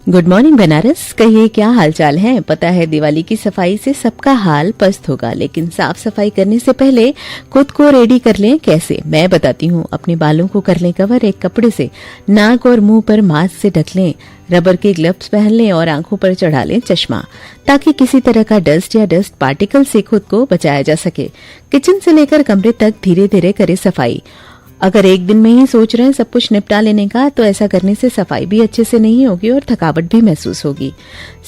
Good morning Banaras. कहिए क्या हालचाल है। पता है दिवाली की सफाई से सबका हाल पस्त होगा, लेकिन साफ सफाई करने से पहले खुद को रेडी कर लें। कैसे, मैं बताती हूँ। अपने बालों को कर लें कवर एक कपड़े से, नाक और मुंह पर मास्क से ढक लें, रबर के ग्लव्स पहन लें और आंखों पर चढ़ा लें चश्मा, ताकि किसी तरह का डस्ट या डस्ट पार्टिकल से खुद को बचाया जा सके। किचन से लेकर कमरे तक धीरे धीरे करें सफाई। अगर एक दिन में ही सोच रहे हैं सब कुछ निपटा लेने का, तो ऐसा करने से सफाई भी अच्छे से नहीं होगी और थकावट भी महसूस होगी।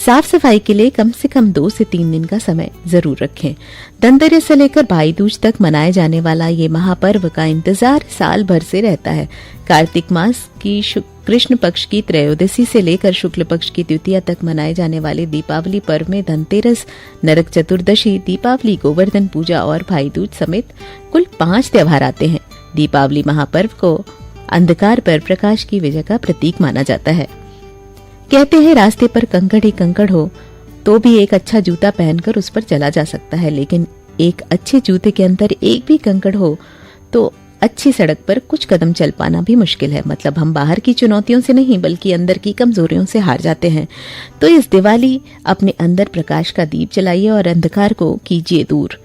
साफ सफाई के लिए कम से कम 2 से 3 दिन का समय जरूर रखें। धनतेरस से लेकर भाई दूज तक मनाए जाने वाला ये महापर्व का इंतजार साल भर से रहता है। कार्तिक मास की कृष्ण पक्ष की त्रयोदशी से लेकर शुक्ल पक्ष की द्वितीया तक मनाए जाने वाले दीपावली पर्व में धनतेरस, नरक चतुर्दशी, दीपावली, गोवर्धन पूजा और भाई दूज समेत कुल 5 त्योहार आते हैं। दीपावली महापर्व को अंधकार पर प्रकाश की विजय का प्रतीक माना जाता है। कहते हैं रास्ते पर कंकड़ ही कंकड़ हो तो भी एक अच्छा जूता पहनकर उस पर चला जा सकता है, लेकिन एक अच्छे जूते के अंदर एक भी कंकड़ हो तो अच्छी सड़क पर कुछ कदम चल पाना भी मुश्किल है। मतलब हम बाहर की चुनौतियों से नहीं बल्कि अंदर की कमजोरियों से हार जाते हैं। तो इस दिवाली अपने अंदर प्रकाश का दीप जलाइए और अंधकार को कीजिए दूर।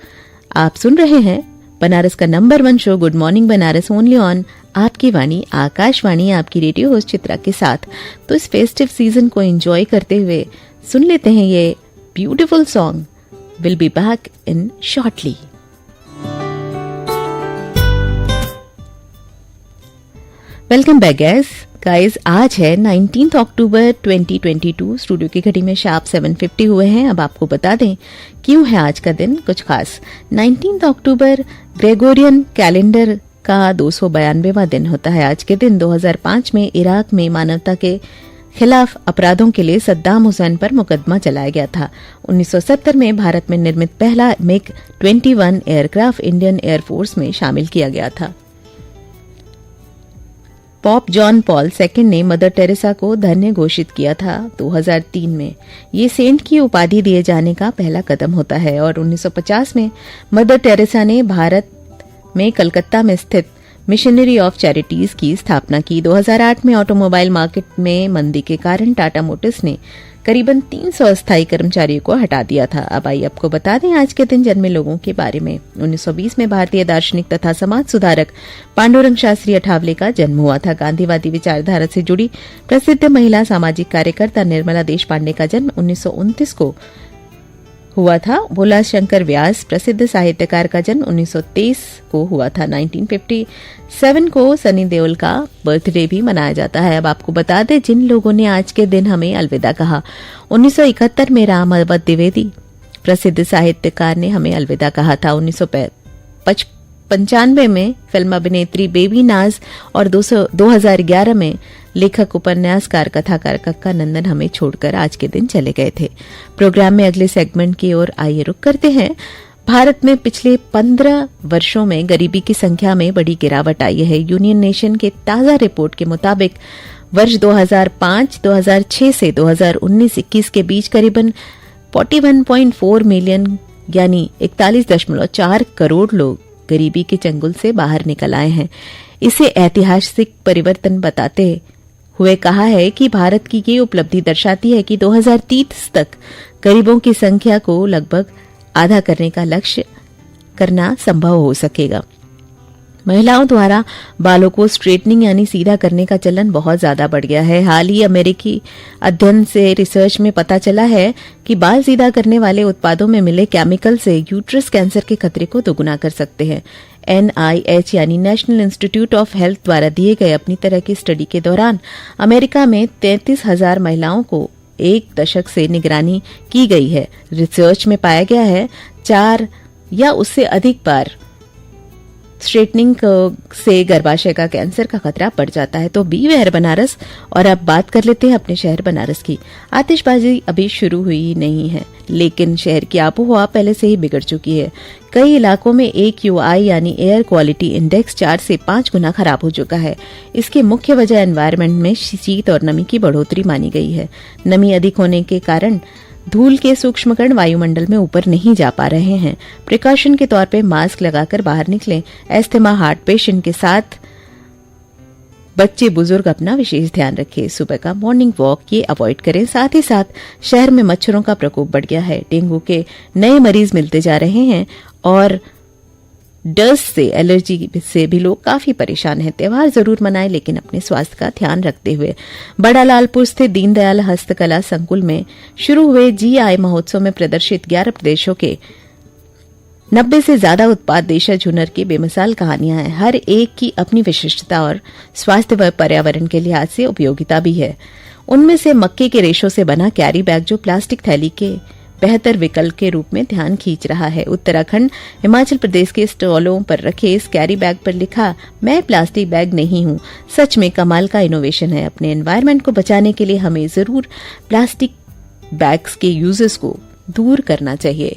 आप सुन रहे हैं बनारस का number 1 show good morning Banaras, only on आपकी वाणी आकाशवाणी, आपकी रेडियो होस्ट चित्रा के साथ। तो इस फेस्टिव सीजन को एंजॉय करते हुए सुन लेते हैं ये beautiful song. Will be back in shortly. Welcome back guys. आज है 19 अक्टूबर 2022। स्टूडियो की घड़ी में शार्प 7:50 हुए हैं। अब आपको बता दें क्यों है आज का दिन कुछ खास। 19 अक्टूबर ग्रेगोरियन कैलेंडर का 292वां दिन होता है। आज के दिन 2005 में इराक में मानवता के खिलाफ अपराधों के लिए सद्दाम हुसैन पर मुकदमा चलाया गया था। 1970 में भारत में निर्मित पहला मिग 21 एयरक्राफ्ट इंडियन एयरफोर्स में शामिल किया गया था। पॉप जॉन पॉल II ने मदर टेरेसा को धन्य घोषित किया था 2003 में। ये सेंट की उपाधि दिए जाने का पहला कदम होता है। और 1950 में मदर टेरेसा ने भारत में कलकत्ता में स्थित मिशनरी ऑफ चैरिटीज की स्थापना की। 2008 में ऑटोमोबाइल मार्केट में मंदी के कारण टाटा मोटर्स ने करीबन 300 अस्थायी कर्मचारियों को हटा दिया था। अब आइए आपको बता दें आज के दिन जन्मे लोगों के बारे में। 1920 में भारतीय दार्शनिक तथा समाज सुधारक पांडुरंग शास्त्री अठावले का जन्म हुआ था। गांधीवादी विचारधारा से जुड़ी प्रसिद्ध महिला सामाजिक कार्यकर्ता निर्मला देशपांडे का जन्म 1929 को हुआ था। भोला शंकर व्यास प्रसिद्ध साहित्यकार का जन्म 1923 को हुआ था। 1957 को सनी देओल का बर्थडे भी मनाया जाता है। अब आपको बता दें जिन लोगों ने आज के दिन हमें अलविदा कहा। 1971 में राम अवध द्विवेदी प्रसिद्ध साहित्यकार ने हमें अलविदा कहा था। 1995 में फिल्म अभिनेत्री बेबी नाज और 2011 में लेखक, उपन्यासकार, कथाकार कक्का नंदन हमें छोड़कर आज के दिन चले गए थे। प्रोग्राम में अगले सेगमेंट की ओर आइए रुक करते हैं। भारत में पिछले 15 वर्षों में गरीबी की संख्या में बड़ी गिरावट आई है। यूनियन नेशन के ताजा रिपोर्ट के मुताबिक वर्ष 2005, 2006 से 2019-21 के बीच करीबन 41.4 मिलियन यानी 41.4 करोड़ लोग गरीबी के चंगुल से बाहर निकल आए हैं। इसे ऐतिहासिक परिवर्तन बताते हुए कहा है कि भारत की ये उपलब्धि दर्शाती है कि 2030 तक गरीबों की संख्या को लगभग आधा करने का लक्ष्य करना संभव हो सकेगा। महिलाओं द्वारा बालों को स्ट्रेटनिंग यानी सीधा करने का चलन बहुत ज्यादा बढ़ गया है। हाल ही अमेरिकी अध्ययन से रिसर्च में पता चला है कि बाल सीधा करने वाले उत्पादों में मिले केमिकल से यूट्रस कैंसर के खतरे को दोगुना कर सकते हैं। NIH यानी नेशनल इंस्टीट्यूट ऑफ हेल्थ द्वारा दिए गए अपनी तरह की स्टडी के दौरान अमेरिका में 33,000 महिलाओं को 1 दशक से निगरानी की गई है। रिसर्च में पाया गया है 4 या उससे अधिक बार स्ट्रेटनिंग से गर्भाशय का कैंसर का खतरा बढ़ जाता है। तो बी वेयर बनारस। और अब बात कर लेते हैं अपने शहर बनारस की। आतिशबाजी अभी शुरू हुई नहीं है, लेकिन शहर की आबोहवा पहले से ही बिगड़ चुकी है। कई इलाकों में AQI यानी एयर क्वालिटी इंडेक्स 4 से 5 गुना खराब हो चुका है। इसकी मुख्य वजह एनवायरनमेंट में शीत और नमी की बढ़ोतरी मानी गई है। नमी अधिक होने के कारण धूल के सूक्ष्म कण वायुमंडल में ऊपर नहीं जा पा रहे हैं। प्रिकॉशन के तौर पे मास्क लगाकर बाहर निकलें। एस्थमा, हार्ट पेशेंट के साथ बच्चे बुजुर्ग अपना विशेष ध्यान रखें। सुबह का मॉर्निंग वॉक ये अवॉइड करें। साथ ही साथ शहर में मच्छरों का प्रकोप बढ़ गया है। डेंगू के नए मरीज मिलते जा रहे हैं और डस्ट से, एलर्जी से भी लोग काफी परेशान हैं। त्योहार जरूर मनाएं लेकिन अपने स्वास्थ्य का ध्यान रखते हुए। बड़ा लालपुर स्थित दीनदयाल हस्तकला संकुल में शुरू हुए GI महोत्सव में प्रदर्शित 11 प्रदेशों के 90 से ज्यादा उत्पाद देशज हुनर की बेमिसाल कहानियां हैं। हर एक की अपनी विशिष्टता और स्वास्थ्य व पर्यावरण के लिहाज से उपयोगिता भी है। उनमें से मक्के के रेशों से बना कैरी बैग जो प्लास्टिक थैली के बेहतर विकल्प के रूप में ध्यान खींच रहा है। उत्तराखंड, हिमाचल प्रदेश के स्टॉलों पर रखे इस कैरी बैग पर लिखा, मैं प्लास्टिक बैग नहीं हूं। सच में कमाल का इनोवेशन है। अपने एनवायरनमेंट को बचाने के लिए हमें जरूर प्लास्टिक बैग्स के यूजेस को दूर करना चाहिए।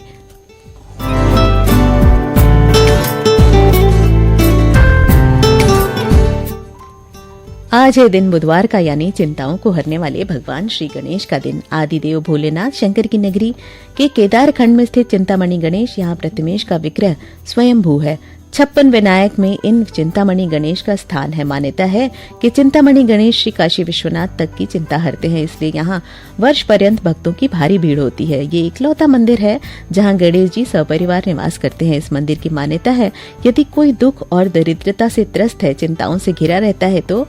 आज है दिन बुधवार का, यानी चिंताओं को हरने वाले भगवान श्री गणेश का दिन। आदिदेव भोलेनाथ शंकर की नगरी के केदार खंड में स्थित चिंतामणि गणेश, यहाँ प्रतिमेश का विग्रह स्वयंभू है। 56 विनायक में इन चिंतामणि गणेश का स्थान है। मान्यता है कि चिंतामणि गणेश श्री काशी विश्वनाथ तक की चिंता हरते हैं, इसलिए यहाँ वर्ष पर्यंत भक्तों की भारी भीड़ होती है। ये इकलौता मंदिर है जहाँ गणेश जी सपरिवार निवास करते हैं। इस मंदिर की मान्यता है, यदि कोई दुख और दरिद्रता से त्रस्त है, चिंताओं से घिरा रहता है, तो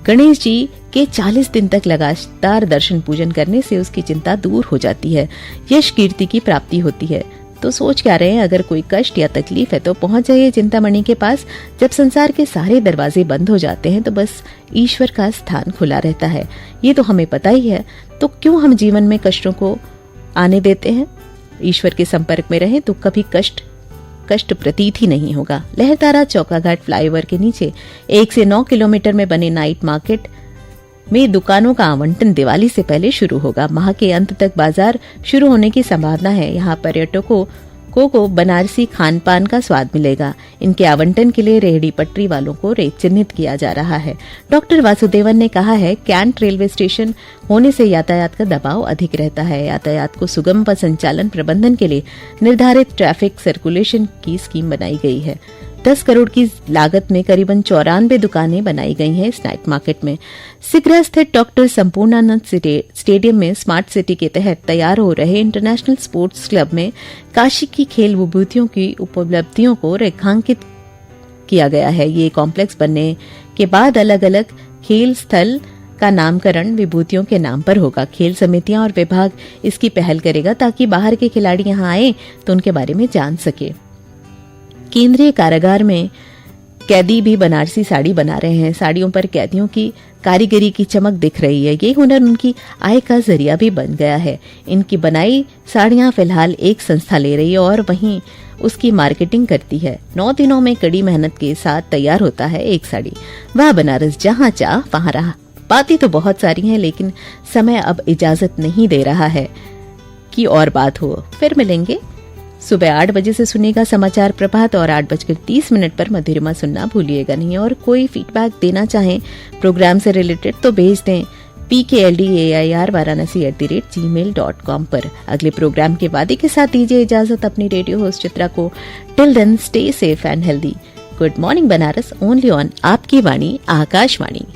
गणेश जी के 40 दिन तक लगातार दर्शन पूजन करने से उसकी चिंता दूर हो जाती है, यश कीर्ति की प्राप्ति होती है। तो सोच क्या रहे हैं, अगर कोई कष्ट या तकलीफ है तो पहुंच जाइए चिंतामणि के पास। जब संसार के सारे दरवाजे बंद हो जाते हैं तो बस ईश्वर का स्थान खुला रहता है। ये तो हमें पता ही है, तो क्यों हम जीवन में कष्टों को आने देते हैं। ईश्वर के संपर्क में रहें तो कभी कष्ट प्रतीत ही नहीं होगा। लहरतारा चौकाघाट फ्लाईओवर के नीचे 1 से 9 किलोमीटर में बने नाइट मार्केट में दुकानों का आवंटन दिवाली से पहले शुरू होगा। माह के अंत तक बाजार शुरू होने की संभावना है। यहाँ पर्यटकों को बनारसी खान पान का स्वाद मिलेगा। इनके आवंटन के लिए रेहड़ी पटरी वालों को चिन्हित किया जा रहा है। डॉक्टर वासुदेवन ने कहा है, कैंट रेलवे स्टेशन होने से यातायात का दबाव अधिक रहता है। यातायात को सुगम व संचालन प्रबंधन के लिए निर्धारित ट्रैफिक सर्कुलेशन की स्कीम बनाई गई है। 10 करोड़ की लागत में करीबन 94 दुकानें बनाई गई हैं इस नाइट मार्केट में। सिगरा स्थित डॉक्टर संपूर्णानंद स्टेडियम में स्मार्ट सिटी के तहत तैयार हो रहे इंटरनेशनल स्पोर्ट्स क्लब में काशी की खेल विभूतियों की उपलब्धियों को रेखांकित किया गया है। ये कॉम्प्लेक्स बनने के बाद अलग अलग खेल स्थल का नामकरण विभूतियों के नाम पर होगा। खेल समितियां और विभाग इसकी पहल करेगा ताकि बाहर के खिलाड़ी यहां आए तो उनके बारे में जान सके। केंद्रीय कारागार में कैदी भी बनारसी साड़ी बना रहे हैं। साड़ियों पर कैदियों की कारीगरी की चमक दिख रही है। ये हुनर उनकी आय का जरिया भी बन गया है। इनकी बनाई साड़ियां फिलहाल एक संस्था ले रही है और वहीं उसकी मार्केटिंग करती है। 9 दिनों में कड़ी मेहनत के साथ तैयार होता है एक साड़ी। वह बनारस जहां चाह वहां रहा। बातें तो बहुत सारी हैं, लेकिन समय अब इजाजत नहीं दे रहा है कि और बात हो। फिर मिलेंगे सुबह 8 बजे से। सुनेगा समाचार प्रभात और 8:30 पर मधुरिमा सुनना भूलिएगा नहीं। और कोई फीडबैक देना चाहें प्रोग्राम से रिलेटेड तो भेज दें pkldair@varanasi@gmail.com पर। अगले प्रोग्राम के वादे के साथ दीजिए इजाजत अपनी रेडियो होस्ट चित्रा को। Till then stay safe and healthy. Good morning Banaras, only on आपकी वाणी आकाशवाणी।